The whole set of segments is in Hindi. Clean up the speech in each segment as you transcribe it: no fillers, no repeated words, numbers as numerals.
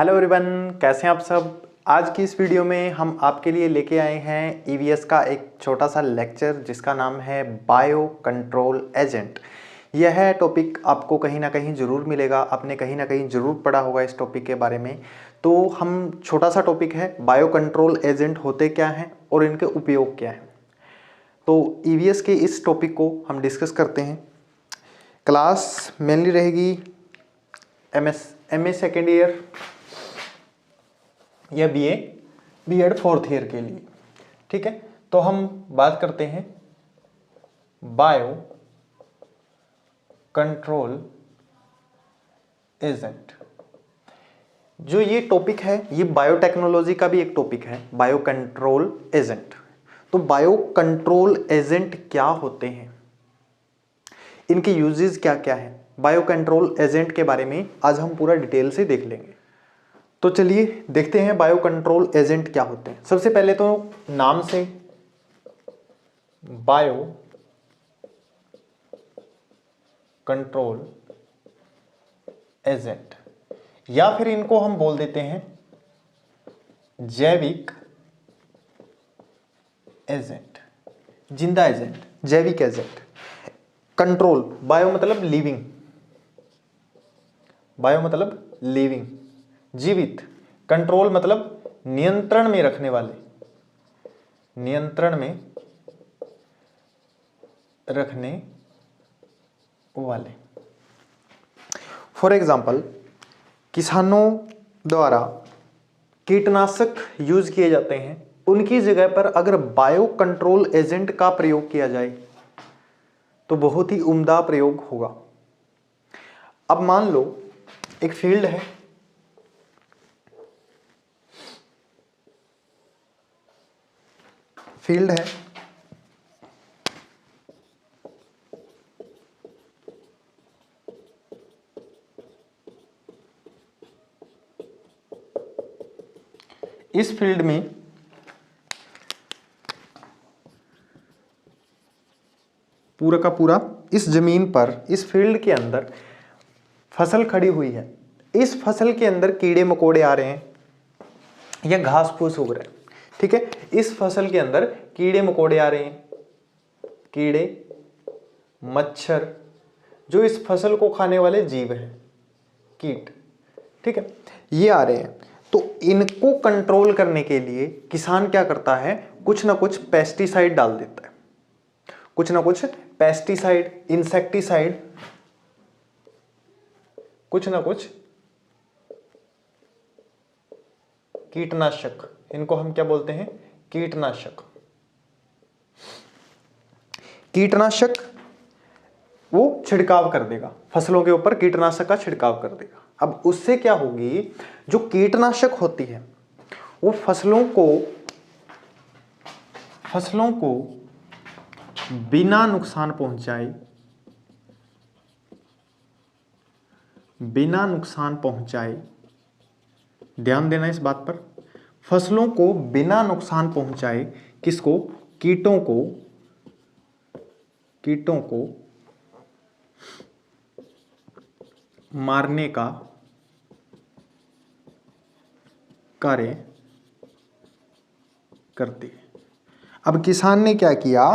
हेलो एवरीवन, कैसे हैं आप सब। आज की इस वीडियो में हम आपके लिए लेके आए हैं ईवीएस का एक छोटा सा लेक्चर जिसका नाम है बायो कंट्रोल एजेंट। यह टॉपिक आपको कहीं ना कहीं ज़रूर मिलेगा, आपने कहीं ना कहीं ज़रूर पढ़ा होगा इस टॉपिक के बारे में। तो हम छोटा सा टॉपिक है, बायो कंट्रोल एजेंट होते क्या हैं और इनके उपयोग क्या हैं। तो ईवीएस के इस टॉपिक को हम डिस्कस करते हैं। क्लास मेनली रहेगी एमए सेकेंड ईयर या बीएड फोर्थ ईयर के लिए। ठीक है, तो हम बात करते हैं बायो कंट्रोल एजेंट। जो ये टॉपिक है ये बायोटेक्नोलॉजी का भी एक टॉपिक है, बायो कंट्रोल एजेंट। तो बायो कंट्रोल एजेंट क्या होते हैं, इनके यूजेस क्या क्या हैं, बायो कंट्रोल एजेंट के बारे में आज हम पूरा डिटेल से देख लेंगे। तो चलिए देखते हैं बायो कंट्रोल एजेंट क्या होते हैं। सबसे पहले तो नाम से बायो कंट्रोल एजेंट, या फिर इनको हम बोल देते हैं जैविक एजेंट, जिंदा एजेंट, जैविक एजेंट। कंट्रोल, बायो मतलब लिविंग, बायो मतलब लिविंग, जीवित। कंट्रोल मतलब नियंत्रण में रखने वाले, नियंत्रण में रखने वाले। फॉर एग्जाम्पल, किसानों द्वारा कीटनाशक यूज किए जाते हैं, उनकी जगह पर अगर बायो कंट्रोल एजेंट का प्रयोग किया जाए तो बहुत ही उम्दा प्रयोग होगा। अब मान लो एक फील्ड है, इस फील्ड में पूरा का पूरा इस जमीन पर, इस फील्ड के अंदर फसल खड़ी हुई है। इस फसल के अंदर कीड़े मकोड़े आ रहे हैं या घास फूस उग रहे हैं। ठीक है, इस फसल के अंदर कीड़े मकोड़े आ रहे हैं, कीड़े मच्छर, जो इस फसल को खाने वाले जीव हैं, कीट। ठीक है, ये आ रहे हैं। तो इनको कंट्रोल करने के लिए किसान क्या करता है, कुछ ना कुछ पेस्टिसाइड डाल देता है, कुछ ना कुछ पेस्टिसाइड, इंसेक्टिसाइड, कुछ ना कुछ कीटनाशक। इनको हम क्या बोलते हैं, कीटनाशक। कीटनाशक वो छिड़काव कर देगा, फसलों के ऊपर कीटनाशक का छिड़काव कर देगा। अब उससे क्या होगी, जो कीटनाशक होती है वो फसलों को बिना नुकसान पहुंचाए, ध्यान देना इस बात पर, फसलों को बिना नुकसान पहुंचाए, किसको, कीटों को मारने का कार्य करती है। अब किसान ने क्या किया,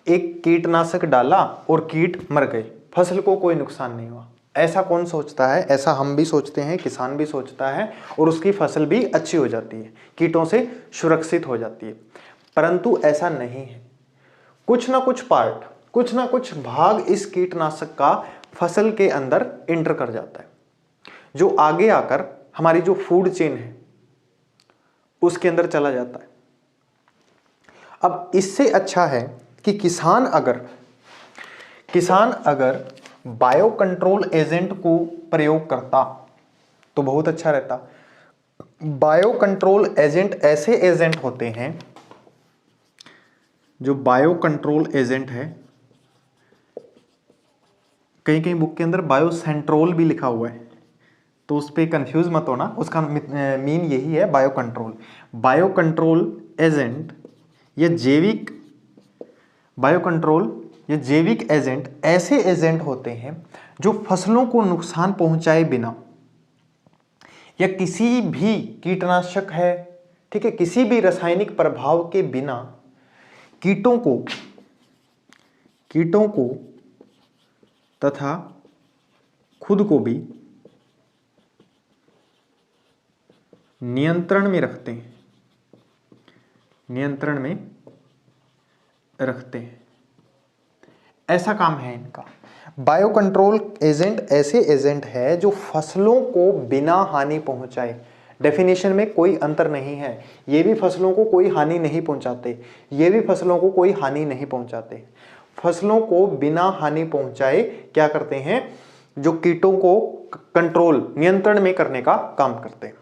एक कीटनाशक डाला और कीट मर गए, फसल को कोई नुकसान नहीं हुआ। ऐसा कौन सोचता है, ऐसा हम भी सोचते हैं, किसान भी सोचता है, और उसकी फसल भी अच्छी हो जाती है, कीटों से सुरक्षित हो जाती है। परंतु ऐसा नहीं है। कुछ ना कुछ पार्ट, कुछ ना कुछ भाग इस कीटनाशक का फसल के अंदर एंटर कर जाता है, जो आगे आकर हमारी जो फूड चेन है उसके अंदर चला जाता है। अब इससे अच्छा है कि किसान अगर बायो कंट्रोल एजेंट को प्रयोग करता तो बहुत अच्छा रहता। बायो कंट्रोल एजेंट ऐसे एजेंट होते हैं, जो बायो कंट्रोल एजेंट है, कहीं कहीं बुक के अंदर बायो सेंट्रोल भी लिखा हुआ है, तो उस पर कंफ्यूज मत होना, उसका मीन यही है, bio control. Bio control agent या जैविक, बायो कंट्रोल या जैविक एजेंट ऐसे एजेंट होते हैं जो फसलों को नुकसान पहुंचाए बिना या किसी भी कीटनाशक है, ठीक है, किसी भी रासायनिक प्रभाव के बिना कीटों को तथा खुद को भी नियंत्रण में रखते हैं, ऐसा काम है इनका। बायो कंट्रोल एजेंट ऐसे एजेंट है जो फसलों को बिना हानि पहुंचाए, डेफिनेशन में कोई अंतर नहीं है, ये भी फसलों को कोई हानि नहीं पहुंचाते, ये भी फसलों को कोई हानि नहीं पहुंचाते, फसलों को बिना हानि पहुंचाए क्या करते हैं, जो कीटों को कंट्रोल नियंत्रण में करने का काम करते हैं।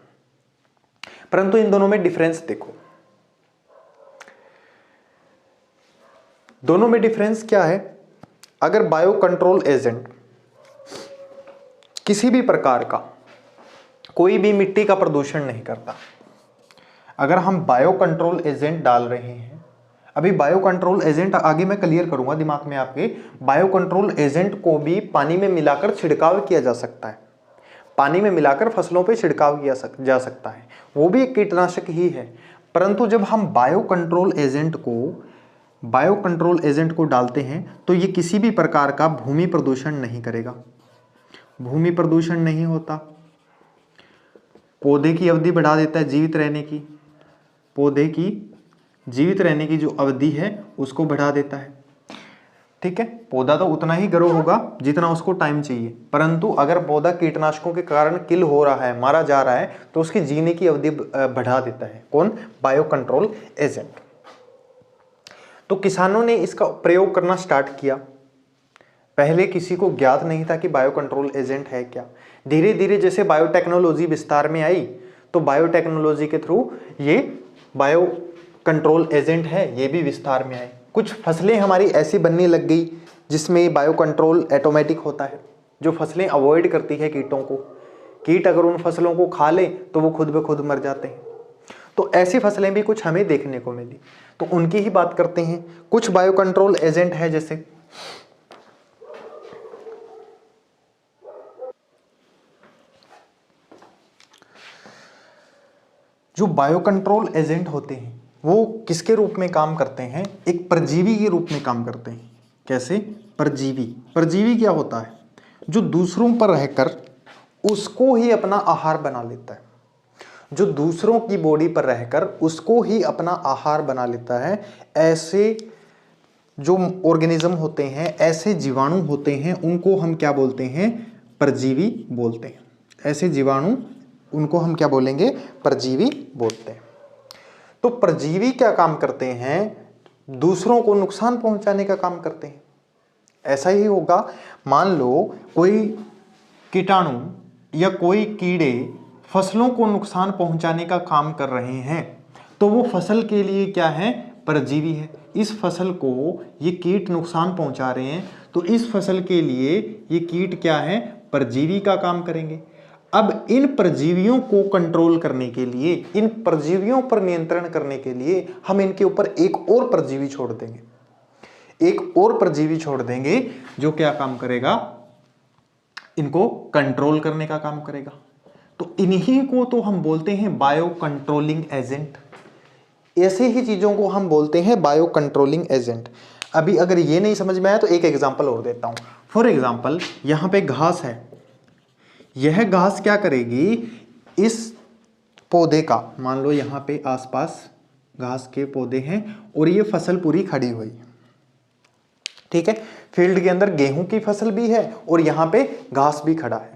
परंतु इन दोनों में डिफरेंस देखो, दोनों में डिफरेंस क्या है। अगर बायो कंट्रोल एजेंट किसी भी प्रकार का कोई भी मिट्टी का प्रदूषण नहीं करता, अगर हम बायो कंट्रोल एजेंट डाल रहे हैं, अभी बायो कंट्रोल एजेंट आगे मैं क्लियर करूंगा दिमाग में आपके, बायो कंट्रोल एजेंट को भी पानी में मिलाकर छिड़काव किया जा सकता है, पानी में मिलाकर फसलों पे छिड़काव किया जा सकता है, वो भी एक कीटनाशक ही है। परंतु जब हम बायो कंट्रोल एजेंट को डालते हैं तो ये किसी भी प्रकार का भूमि प्रदूषण नहीं करेगा, भूमि प्रदूषण नहीं होता, पौधे की अवधि बढ़ा देता है, जीवित रहने की, पौधे की जीवित रहने की जो अवधि है उसको बढ़ा देता है, ठीक है। पौधा तो उतना ही ग्रो होगा जितना उसको टाइम चाहिए, परंतु अगर पौधा कीटनाशकों के कारण किल हो रहा है, मारा जा रहा है, तो उसकी जीने की अवधि बढ़ा देता है कौन, बायो कंट्रोल एजेंट। तो किसानों ने इसका प्रयोग करना स्टार्ट किया, पहले किसी को ज्ञात नहीं था कि बायो कंट्रोल एजेंट है क्या। धीरे धीरे जैसे बायोटेक्नोलॉजी विस्तार में आई तो बायोटेक्नोलॉजी के थ्रू ये बायो कंट्रोल एजेंट है ये भी विस्तार में आए। कुछ फसलें हमारी ऐसी बनने लग गई जिसमें बायो कंट्रोल ऑटोमेटिक होता है, जो फसलें अवॉइड करती है कीटों को, कीट अगर उन फसलों को खा ले तो वो खुद ब खुद मर जाते हैं। तो ऐसी फसलें भी कुछ हमें देखने को मिली, तो उनकी ही बात करते हैं। कुछ बायो कंट्रोल एजेंट है जैसे जो बायो कंट्रोल एजेंट होते हैं वो किसके रूप में काम करते हैं, एक परजीवी के रूप में काम करते हैं। कैसे, परजीवी। परजीवी क्या होता है, जो दूसरों पर रहकर उसको ही अपना आहार बना लेता है, जो दूसरों की बॉडी पर रहकर उसको ही अपना आहार बना लेता है। ऐसे जो ऑर्गेनिज्म होते हैं, ऐसे जीवाणु होते हैं, उनको हम क्या बोलते हैं, परजीवी बोलते हैं। ऐसे जीवाणु उनको हम क्या बोलेंगे, परजीवी बोलते हैं। तो परजीवी क्या काम करते हैं, दूसरों को नुकसान पहुंचाने का काम करते हैं। ऐसा ही होगा, मान लो कोई कीटाणु या कोई कीड़े फसलों को नुकसान पहुंचाने का काम कर रहे हैं, तो वो फसल के लिए क्या है, परजीवी है। इस फसल को ये कीट नुकसान पहुंचा रहे हैं, तो इस फसल के लिए ये कीट क्या है, परजीवी का काम करेंगे। अब इन परजीवियों को कंट्रोल करने के लिए, इन परजीवियों पर नियंत्रण करने के लिए हम इनके ऊपर एक और परजीवी छोड़ देंगे, एक और परजीवी छोड़ देंगे जो क्या काम करेगा, इनको कंट्रोल करने का काम करेगा। तो इन्हीं को तो हम बोलते हैं बायो कंट्रोलिंग एजेंट। ऐसे ही चीजों को हम बोलते हैं बायो कंट्रोलिंग एजेंट। अभी अगर ये नहीं समझ में आया तो एक एग्जांपल और देता हूं। फॉर एग्जांपल यहां पे घास है, यह घास क्या करेगी, इस पौधे का, मान लो यहां पे आसपास घास के पौधे हैं और ये फसल पूरी खड़ी हुई है, ठीक है। फील्ड के अंदर गेहूं की फसल भी है और यहां पे घास भी खड़ा है।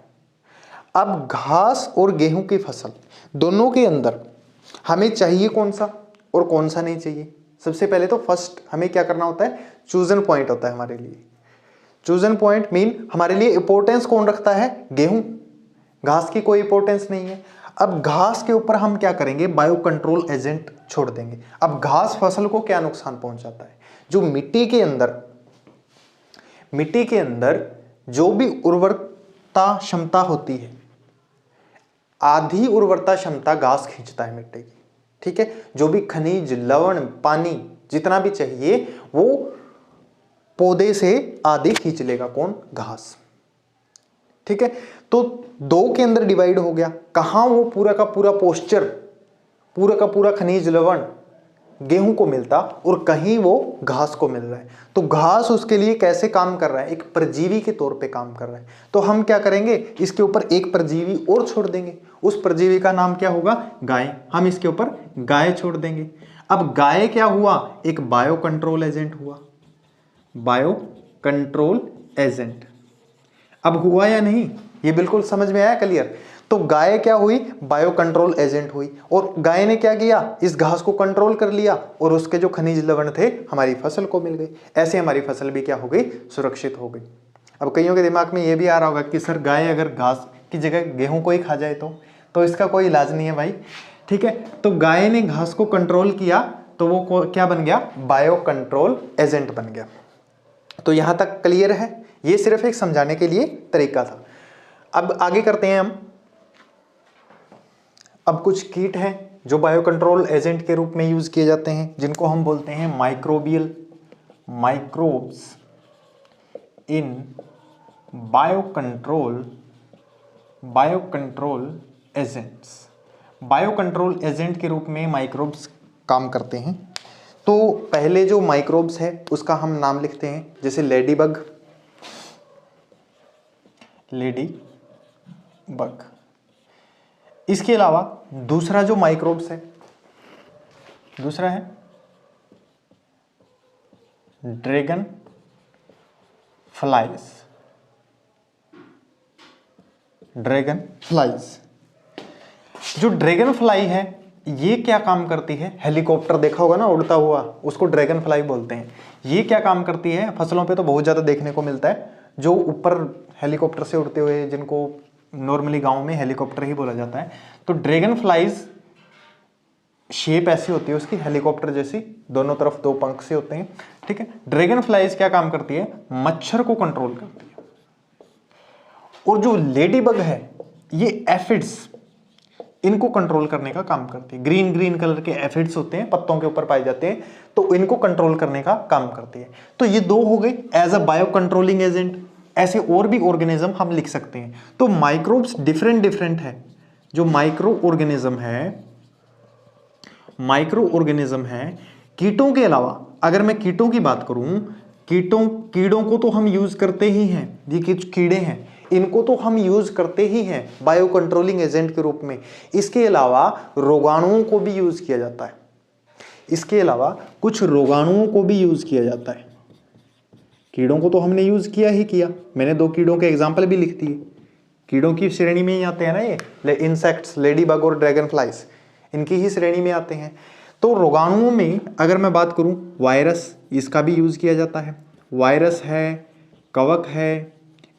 अब घास और गेहूं की फसल दोनों के अंदर हमें चाहिए कौन सा और कौन सा नहीं चाहिए। सबसे पहले तो फर्स्ट हमें क्या करना होता है, चूजन पॉइंट होता है हमारे लिए। चूजन पॉइंट मीन हमारे लिए इंपॉर्टेंस कौन रखता है, गेहूं, घास की कोई इंपॉर्टेंस नहीं है। अब घास के ऊपर हम क्या करेंगे, बायो कंट्रोल एजेंट छोड़ देंगे। अब घास फसल को क्या नुकसान पहुंचाता है, जो मिट्टी के अंदर जो भी उर्वरता क्षमता होती है, आधी उर्वरता क्षमता घास खींचता है मिट्टी की, ठीक है। जो भी खनिज, लवण, पानी जितना भी चाहिए वो पौधे से आधी खींच लेगा कौन, घास, ठीक है, तो 2 के अंदर डिवाइड हो गया। कहाँ वो पूरा का पूरा पोस्चर, पूरा का पूरा खनिज लवण गेहूं को मिलता और कहीं वो घास को मिल रहा है। तो घास उसके लिए कैसे काम कर रहा है, एक परजीवी के तौर पे काम कर रहा है। तो हम क्या करेंगे, इसके ऊपर एक परजीवी और छोड़ देंगे। उस परजीवी का नाम क्या होगा, गाय। हम इसके ऊपर गाय छोड़ देंगे। अब गाय क्या हुआ, एक बायो कंट्रोल एजेंट हुआ, बायो कंट्रोल एजेंट। अब हुआ या नहीं, ये बिल्कुल समझ में आया, क्लियर। तो गाय क्या हुई, बायो कंट्रोल एजेंट हुई, और गाय ने क्या किया, इस घास को कंट्रोल कर लिया और उसके जो खनिज लवण थे हमारी फसल को मिल गई। ऐसे हमारी फसल भी क्या हो गई, सुरक्षित हो गई। अब कईयों के दिमाग में ये भी आ रहा होगा कि सर गाय अगर घास की जगह गेहूं को ही खा जाए तो इसका कोई इलाज नहीं है भाई। ठीक है, तो गाय ने घास को कंट्रोल किया तो वो क्या बन गया, बायो कंट्रोल एजेंट बन गया। तो यहां तक क्लियर है, ये सिर्फ एक समझाने के लिए तरीका था। अब आगे करते हैं हम। अब कुछ कीट हैं जो बायो कंट्रोल एजेंट के रूप में यूज किए जाते हैं, जिनको हम बोलते हैं microbial, microbes in bio control agents. Bio control agent के रूप में माइक्रोब्स काम करते हैं। तो पहले जो माइक्रोब्स है उसका हम नाम लिखते हैं, जैसे लेडी बग, इसके अलावा दूसरा जो माइक्रोब्स है, दूसरा है ड्रैगन फ्लाइज। जो ड्रैगन फ्लाई है ये क्या काम करती है, हेलीकॉप्टर देखा होगा ना उड़ता हुआ, उसको ड्रैगन फ्लाई बोलते हैं। ये क्या काम करती है, फसलों पे तो बहुत ज़्यादा देखने को मिलता है, जो ऊपर हेलीकॉप्टर से उड़ते हुए, जिनको नॉर्मली गांव में हेलीकॉप्टर ही बोला जाता है। तो ड्रैगन फ्लाइज शेप ऐसी होती है उसकी, हेलीकॉप्टर जैसी, दोनों तरफ 2 पंख से होते हैं। ठीक है, ड्रैगन फ्लाइज क्या काम करती है, मच्छर को कंट्रोल करती है। और जो लेडी बग है ये एफिड्स, इनको कंट्रोल करने का काम करती है। ग्रीन ग्रीन कलर के एफिड्स होते हैं, पत्तों के ऊपर पाए जाते हैं, तो इनको कंट्रोल करने का काम करती है। तो ये 2 हो गई as a bio controlling agent. ऐसे और भी ऑर्गेनिज्म हम लिख सकते हैं। तो माइक्रोब्स डिफरेंट है। जो माइक्रो ऑर्गेनिज्म है कीटों के अलावा, अगर मैं कीटों की बात करूं, कीड़ों को तो हम यूज करते ही हैं, ये कुछ कीड़े हैं, इनको तो हम यूज करते ही हैं बायो कंट्रोलिंग एजेंट के रूप में। इसके अलावा रोगाणुओं को भी यूज किया जाता है, इसके अलावा कुछ रोगाणुओं को भी यूज किया जाता है। कीड़ों को तो हमने यूज किया ही किया, मैंने 2 कीड़ों के एग्जाम्पल भी लिख दिए, कीड़ों की श्रेणी में ही आते हैं ना ये इंसेक्ट्स, लेडी बग और ड्रैगन फ्लाइज, इनकी ही श्रेणी में आते हैं। तो रोगाणुओं में अगर मैं बात करूं, वायरस, इसका भी यूज किया जाता है। वायरस है, कवक है,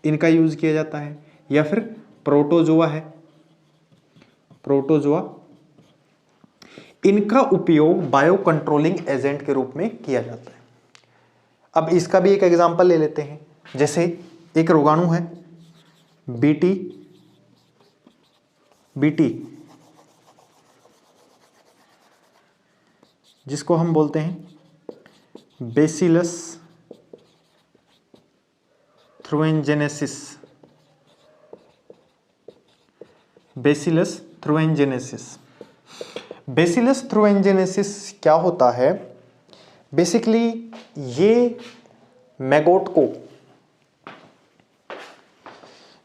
इनका यूज किया जाता है। या फिर प्रोटोजोआ है, इनका उपयोग बायो कंट्रोलिंग एजेंट के रूप में किया जाता है। अब इसका भी एक एग्जांपल ले लेते हैं। जैसे एक रोगाणु है बीटी, जिसको हम बोलते हैं बेसिलस थ्रुएंजेनेसिस। बेसिलस थ्रुएंजेनेसिस क्या होता है, बेसिकली ये मैगोट को,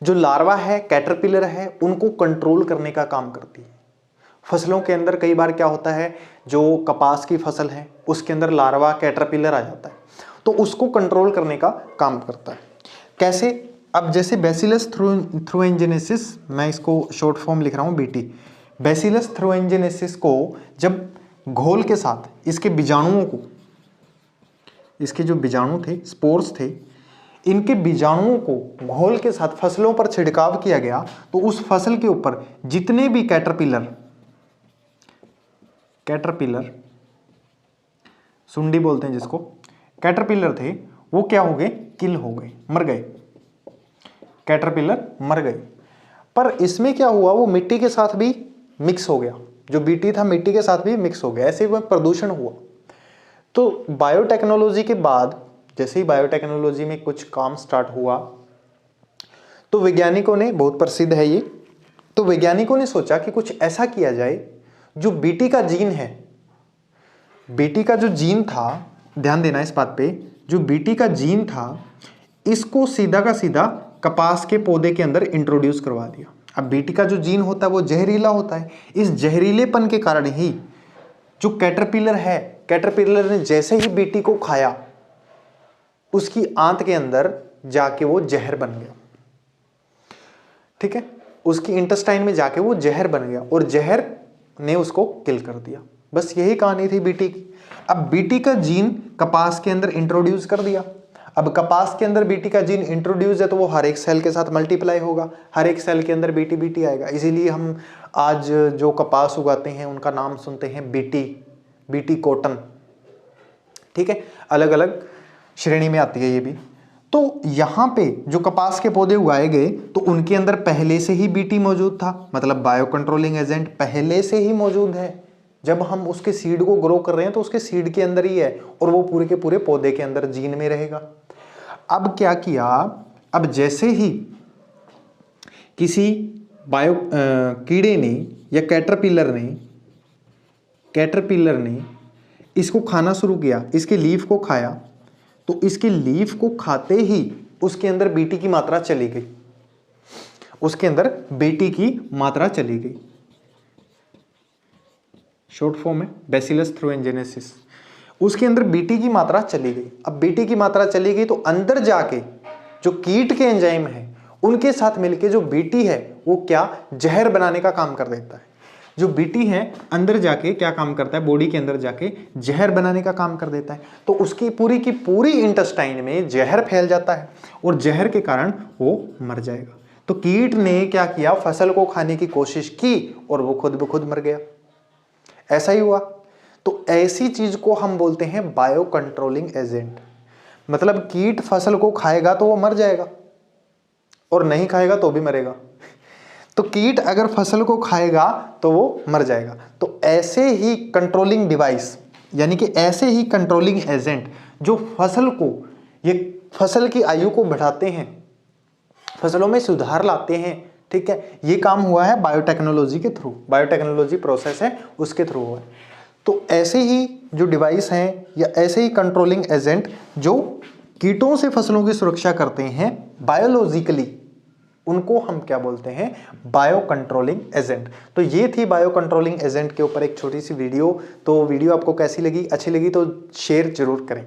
जो लार्वा है, कैटरपिलर है, उनको कंट्रोल करने का काम करती है। फसलों के अंदर कई बार क्या होता है, जो कपास की फसल है उसके अंदर लार्वा कैटरपिलर आ जाता है, तो उसको कंट्रोल करने का काम करता है। कैसे, अब जैसे बेसिलस थ्रुएंजेनेसिस, मैं इसको शॉर्ट फॉर्म लिख रहा हूँ बीटी। बेसिलस थ्रुएंजेनेसिस को जब घोल के साथ इसके बीजाणुओं को, इसके जो बीजाणु थे, स्पोर्स थे, इनके बीजाणुओं को घोल के साथ फसलों पर छिड़काव किया गया, तो उस फसल के ऊपर जितने भी कैटरपिलर सुंडी बोलते हैं जिसको, कैटरपिलर थे, वो क्या हो गए, किल हो गए, मर गए, कैटरपिलर मर गए। पर इसमें क्या हुआ, वो मिट्टी के साथ भी मिक्स हो गया, जो बीटी था मिट्टी के साथ भी मिक्स हो गया, ऐसे ही प्रदूषण हुआ। तो बायोटेक्नोलॉजी के बाद, जैसे ही बायोटेक्नोलॉजी में कुछ काम स्टार्ट हुआ, तो वैज्ञानिकों ने, बहुत प्रसिद्ध है ये, तो वैज्ञानिकों ने सोचा कि कुछ ऐसा किया जाए जो बीटी का जीन है, बीटी का जो जीन था, ध्यान देना इस बात पे, जो बीटी का जीन था इसको सीधा का सीधा कपास के पौधे के अंदर इंट्रोड्यूस करवा दिया। अब बीटी का जो जीन होता है वो जहरीला होता है, इस जहरीलेपन के कारण ही जो कैटरपिलर है, कैटरपिलर ने जैसे ही बीटी को खाया उसकी आंत के अंदर जाके वो जहर बन गया। ठीक है, उसकी इंटेस्टाइन में जाके वो जहर बन गया और जहर ने उसको किल कर दिया। बस यही कहानी थी बीटी की। अब बीटी का जीन कपास के अंदर इंट्रोड्यूस कर दिया। अब कपास के अंदर बीटी का जीन इंट्रोड्यूस है तो वो हर एक सेल के साथ मल्टीप्लाई होगा, हर एक सेल के अंदर बीटी बीटी आएगा। इसीलिए हम आज जो कपास उगाते हैं उनका नाम सुनते हैं बीटी, बीटी कॉटन। ठीक है, अलग अलग श्रेणी में आती है ये भी। तो यहाँ पे जो कपास के पौधे उगाए गए तो उनके अंदर पहले से ही बीटी मौजूद था, मतलब बायो कंट्रोलिंग एजेंट पहले से ही मौजूद है। जब हम उसके सीड को ग्रो कर रहे हैं तो उसके सीड के अंदर ही है और वो पूरे के पूरे पौधे के अंदर जीन में रहेगा। अब क्या किया, अब जैसे ही किसी कीड़े ने या कैटरपिलर ने इसको खाना शुरू किया, इसके लीफ को खाया, तो इसके लीफ को खाते ही उसके अंदर बीटी की मात्रा चली गई, उसके अंदर बीटी की मात्रा चली गई। शॉर्ट फॉर्म है बैसिलस थ्रोएंजेनेसिस। उसके अंदर बीटी की मात्रा चली गई। अब बीटी की मात्रा चली गई तो अंदर जाके जो कीट के एंजाइम है उनके साथ मिलके जो बीटी है वो क्या, जहर बनाने का काम कर देता है। जो बीटी है अंदर जाके क्या काम करता है, बॉडी के अंदर जाके जहर बनाने का काम कर देता है। तो उसकी पूरी की पूरी इंटेस्टाइन में जहर फैल जाता है और जहर के कारण वो मर जाएगा। तो कीट ने क्या किया, फसल को खाने की कोशिश की और वो खुद ब खुद मर गया। ऐसा ही हुआ। तो ऐसी चीज को हम बोलते हैं बायो कंट्रोलिंग एजेंट। मतलब कीट फसल को खाएगा तो वो मर जाएगा और नहीं खाएगा तो भी मरेगा। तो कीट अगर फसल को खाएगा तो वो मर जाएगा। तो ऐसे ही कंट्रोलिंग डिवाइस, यानी कि ऐसे ही कंट्रोलिंग एजेंट जो फसल को, ये फसल की आयु को बढ़ाते हैं, फसलों में सुधार लाते हैं। ठीक है, ये काम हुआ है बायोटेक्नोलॉजी के थ्रू, बायोटेक्नोलॉजी प्रोसेस है उसके थ्रू हुआ है। तो ऐसे ही जो डिवाइस हैं या ऐसे ही कंट्रोलिंग एजेंट जो कीटों से फसलों की सुरक्षा करते हैं बायोलॉजिकली, उनको हम क्या बोलते हैं, बायो कंट्रोलिंग एजेंट। तो ये थी बायो कंट्रोलिंग एजेंट के ऊपर एक छोटी सी वीडियो। तो वीडियो आपको कैसी लगी, अच्छी लगी तो शेयर जरूर करें।